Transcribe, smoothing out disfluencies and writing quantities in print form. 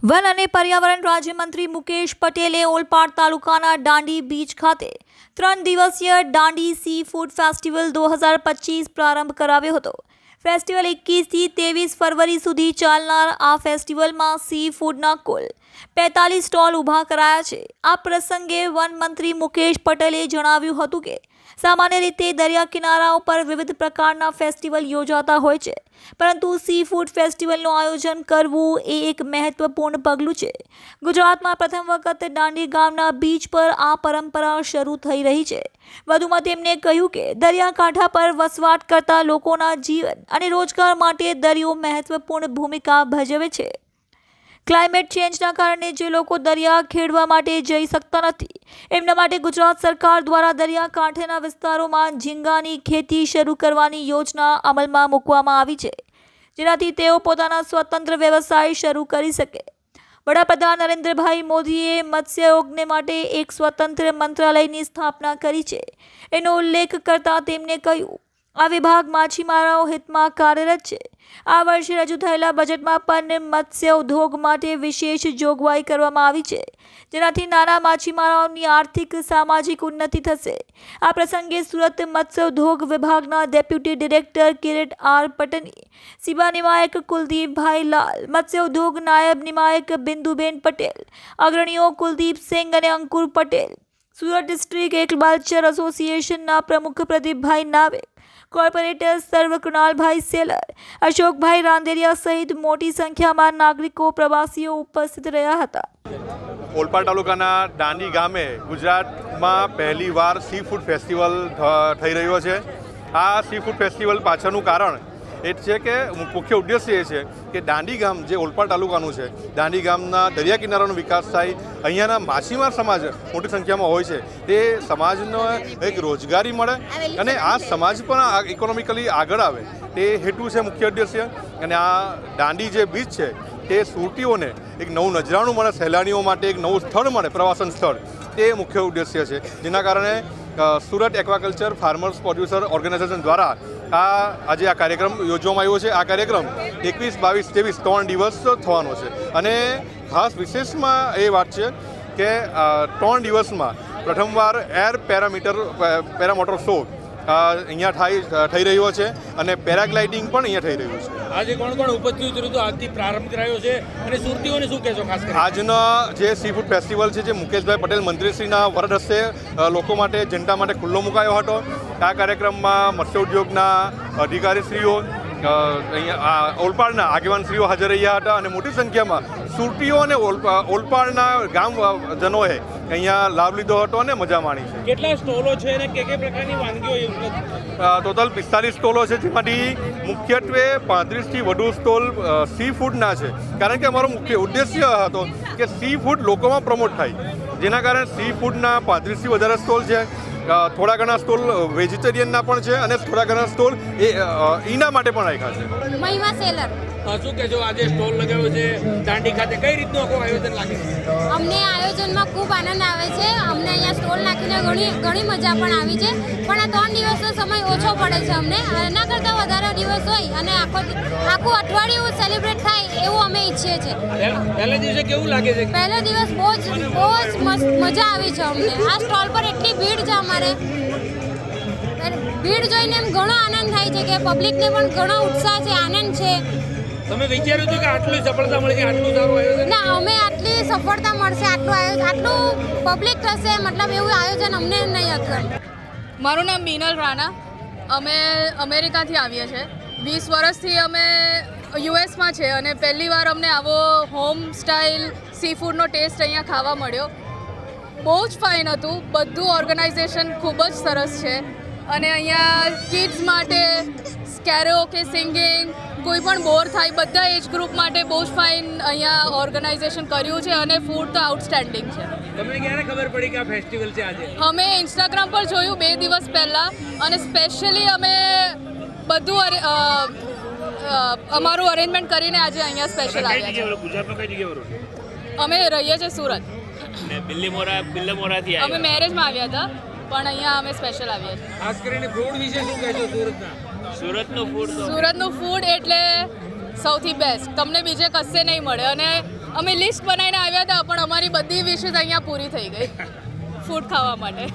One અને પર્યાવરણ રાજ્યમંત્રી મુકેશ પટેલે ઓલપાડ તાલુકાના દાંડી બીચ ખાતે 3 દિવસીય દાંડી સી ફૂડ ફેસ્ટિવલ 2025 પ્રારંભ કરાવ્યો હતો। ફેસ્ટિવલ 21 થી 23 ફરવરી સુધી ચાલનાર આ ફેસ્ટિવલમાં સી ફૂડના કુલ 45 સ્ટોલ ઊભા કરાયા છે। આ પ્રસંગે વન મંત્રી મુકેશ પટેલે જણાવ્યું હતું કે સામાન્ય રીતે દરિયા કિનારાઓ પર વિવિધ પ્રકારના ફેસ્ટિવલ યોજાતા હોય છે, પરંતુ સી ફૂડ ફેસ્ટિવલનું આયોજન કરવું એ એક મહત્વપૂર્ણ પગલું છે। ગુજરાતમાં પ્રથમ વખત દાંડી ગામના બીચ પર આ પરંપરા શરૂ થઈ રહી છે। વધુમાં તેમણે કહ્યું કે દરિયાકાંઠા પર વસવાટ કરતા લોકોના જીવન અને રોજગાર માટે દરિયો મહત્વપૂર્ણ ભૂમિકા ભજવે છે। ક્લાઇમેટ ચેન્જના કારણે જે લોકો દરિયા ખેડવા માટે જઈ શકતા નથી, એમના માટે ગુજરાત સરકાર દ્વારા દરિયાકાંઠાના વિસ્તારોમાં ઝીંગાની ખેતી શરૂ કરવાની યોજના અમલમાં મૂકવામાં આવી છે, જેનાથી તેઓ પોતાના સ્વતંત્ર વ્યવસાય શરૂ કરી શકે। વડાપ્રધાન નરેન્દ્રભાઈ મોદીએ મત્સ્યોદ્યોગ માટે એક સ્વતંત્ર મંત્રાલયની સ્થાપના કરી છે, એનો ઉલ્લેખ કરતા તેમણે કહ્યું, આ વિભાગ માછીમારો હિતમાં કાર્યરત છે। આ વર્ષે રજૂ થયેલા બજેટમાં પણ મત્સ્ય ઉદ્યોગ માટે વિશેષ જોગવાઈ કરવામાં આવી છે, જેનાથી નાના માછીમારોની આર્થિક સામાજિક ઉન્નતિ થશે। આ પ્રસંગે સુરત મત્સ્ય ઉદ્યોગ વિભાગના ડેપ્યુટી ડિરેક્ટર કિરીટ આર પટની, સીબા નિયામક કુલદીપભાઈ લાલ, મત્સ્ય ઉદ્યોગ નાયબ નિયામક બિંદુબેન પટેલ, અગ્રણીઓ કુલદીપ સિંઘ અને અંકુર પટેલ, સુરત ડિસ્ટ્રિક્ટ એગ્રીકલ્ચર એસોસિએશનના પ્રમુખ પ્રદીપભાઈ નાવેક, કોર્પોરેટર સર્વ કૃણાલભાઈ સેલર, અશોકભાઈ રાંદેરિયા સહિત મોટી સંખ્યામાં નાગરિકો પ્રવાસીઓ ઉપસ્થિત રહ્યા હતા। ઓલપાડ તાલુકાના દાંડી ગામે ગુજરાતમાં પહેલીવાર સી ફૂડ ફેસ્ટિવલ થઈ રહ્યો છે। આ સી ફૂડ ફેસ્ટિવલ પાછળનું કારણ એ છે કે મુખ્ય ઉદ્દેશ્ય એ છે કે દાંડી ગામ જે ઓલપાડ તાલુકાનું છે, દાંડી ગામના દરિયા કિનારાનો વિકાસ થાય, અહીંયાના માછીમાર સમાજ મોટી સંખ્યામાં હોય છે, તે સમાજનો એક રોજગારી મળે અને આ સમાજ પણ ઇકોનોમિકલી આગળ આવે, તે હેતુ છે મુખ્ય ઉદ્દેશ્ય। અને આ દાંડી જે બીચ છે તે સુરતીઓને એક નવું નજરાણું મળે, સહેલાણીઓ માટે એક નવું સ્થળ મળે, પ્રવાસન સ્થળ, તે મુખ્ય ઉદ્દેશ્ય છે। જેના કારણે Surat aquaculture farmers producer organisation દ્વારા આજે આ કાર્યક્રમ યોજવામાં આવ્યો છે। આ કાર્યક્રમ 21, 22, 23 3 દિવસ થવાનો છે અને ખાસ વિશેષમાં એ વાત છે કે 3 દિવસમાં પ્રથમવાર એર પેરામોટર શો અહીંયા થઈ રહ્યો છે અને પેરાગ્લાઇડિંગ પણ અહીંયા થઈ રહ્યું છે। આજે કોણ કોણ ઉપસ્થિત રહ્યું હતું? આજથી પ્રારંભ કરાયો છે અને સુરતીઓને શું કહેશો ખાસ કરીને? આજનો જે સી ફૂડ ફેસ્ટિવલ છે, જે મુકેશભાઈ પટેલ મંત્રીશ્રીના વરદ હસ્તે લોકો માટે, જનતા માટે ખુલ્લો મુકાયો હતો। આ કાર્યક્રમમાં મત્સ્ય ઉદ્યોગના અધિકારીશ્રીઓ, અહીંયા ઓલપાડના આગેવાનશ્રીઓ હાજર રહ્યા હતા અને મોટી સંખ્યામાં સુરતીઓ અને ઓલપાડના ગામજનોએ અહીંયા લાભ લીધો હતો અને મજા માણી છે। કેટલા સ્ટોલો છે અને કે પ્રકારની વાનગીઓ? ટોટલ 45 સ્ટોલો છે, જેમાંથી મુખ્યત્વે 35થી વધુ સ્ટોલ સી ફૂડના છે, કારણ કે અમારો મુખ્ય ઉદ્દેશ્ય હતો કે સી ફૂડ લોકોમાં પ્રમોટ થાય, જેના કારણે સી ફૂડના 35થી વધારે સ્ટોલ છે। થોડા ઘણા સ્ટોલ વેજીટેરિયનના પણ છે અને થોડા ઘણા સ્ટોલ એના માટે પણ રાખ્યા છે। મહિમા સેલર, શું કહેશો? આજે સ્ટોલ લગાવ્યો છે દાંડી ખાતે, કઈ રીતનું આખું આયોજન લાગે છે? અમને આયોજનમાં ખૂબ આનંદ આવે છે। અમને અહીંયા સ્ટોલ નાખીને ઘણી મજા પણ આવી છે, પણ આ 3 દિવસનો સમય ઓછો પડે છે અમને। એના કરતાં વધારે દિવસ હોય અને આખું અઠવાડિયું સેલિબ્રેટ થાય એવું અમે ઈચ્છીએ છીએ। પહેલા દિવસે કેવું લાગે છે? પહેલો દિવસ બહુ જ મજા આવી છે અમને। આ સ્ટોલ પર એટલી ભીડ છે, અમારે ભીડ જોઈને એમ ઘણો આનંદ થાય છે કે પબ્લિકને પણ ઘણો ઉત્સાહ છે, આનંદ છે। તમે વિચાર્યું હતું કે આટલી સફળતા મળી છે, આટલું સારું આયોજન? ના, અમે આટલી સફળતા મળશે, આટલું પબ્લિક થશે, મતલબ એવું આયોજન અમને નહીં હતું। મારું નામ મીનલ રાણા, અમે અમેરિકાથી આવીએ છીએ। 20 વર્ષથી અમે યુએસમાં છે અને પહેલીવાર અમને આવો હોમ સ્ટાઇલ સી ફૂડનો ટેસ્ટ અહીંયા ખાવા મળ્યો। બહુ જ ફાઇન હતું, બધું ઓર્ગેનાઇઝેશન ખૂબ જ સરસ છે અને અહીંયા કિડ્સ માટે કેરેઓકે સિંગિંગ, કોઈ પણ બોર થાય બધા એજ ગ્રુપ માટે બહુ જ ફાઇન અહીંયા ઓર્ગેનાઇઝેશન કર્યું છે અને ફૂડ તો આઉટસ્ટેન્ડિંગ છે। તમને ક્યારે ખબર પડી કે આ ફેસ્ટિવલ છે આજે? અમે ઇન્સ્ટાગ્રામ પર જોયું 2 દિવસ પહેલાં અને સ્પેશિયલી અમે બધું અમારું અરેન્જમેન્ટ કરીને આજે અહીંયા સ્પેશિયલ આવ્યા છે। ગુજરાતમાં કઈ જગ્યાએ રહો? અમે રહીએ છીએ સુરત, બિલ્લીમોરાથી અમે મેરેજમાં આવ્યા હતા પણ અહીંયા અમે સ્પેશિયલ આવ્યા છીએ। ખાસ કરીને ફૂડ વિશે શું કહેશો સુરતના? સુરતનું ફૂડ એટલે સૌથી બેસ્ટ, તમને બીજે કશે નહીં મળે અને અમે લિસ્ટ બનાવીને આવ્યા હતા પણ અમારી બધી વિશેષ અહીંયા પૂરી થઈ ગઈ ફૂડ ખાવા માટે.